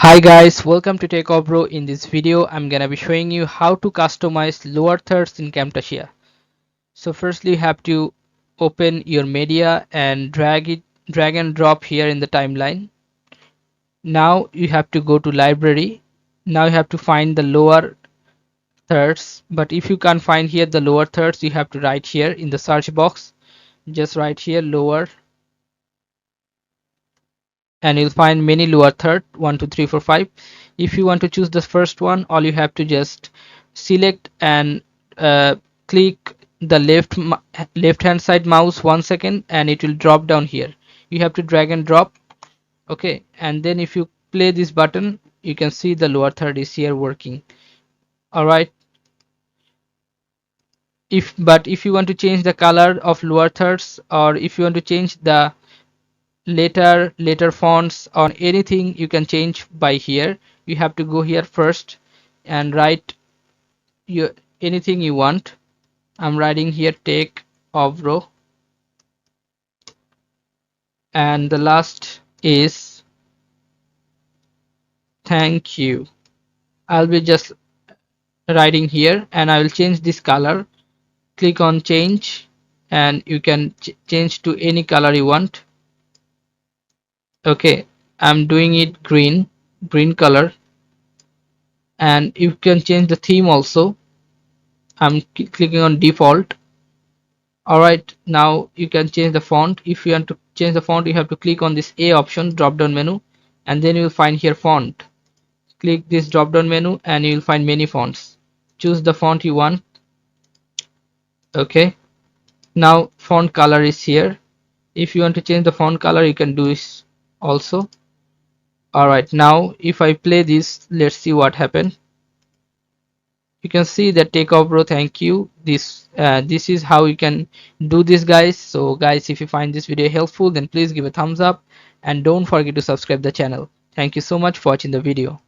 Hi guys, welcome to Techavro. In this video, I'm gonna be showing you how to customize lower thirds in Camtasia. So firstly, you have to open your media and drag and drop here in the timeline. Now you have to go to library. Now you have to find the lower thirds. But if you can't find here the lower thirds, you have to write here in the search box. Just write here lower and you'll find many lower third 1 2 3 4 5. If you want to choose the first one, all you have to just select and click the left hand side mouse 1 second and it will drop down here. You have to drag and drop. Okay, and then if you play this button, you can see the lower third is here working. All right, if you want to change the color of lower thirds, or if you want to change the later fonts or anything, you can change by here. You have to go here first and write your anything you want. I'm writing here Techavro, and the last is thank you. I'll be just writing here and I will change this color. Click on change and you can change to any color you want. Okay, I'm doing it green color, and you can change the theme also. I'm clicking on default. Alright, now you can change the font. If you want to change the font, you have to click on this A option drop down menu, and then you will find here font. Click this drop down menu and you will find many fonts. Choose the font you want. Okay, now font color is here. If you want to change the font color, you can do this also. Alright, now if I play this, let's see what happened. You can see that Techavro, thank you. This is how you can do this, guys. So guys, if you find this video helpful, then please give a thumbs up and don't forget to subscribe the channel. Thank you so much for watching the video.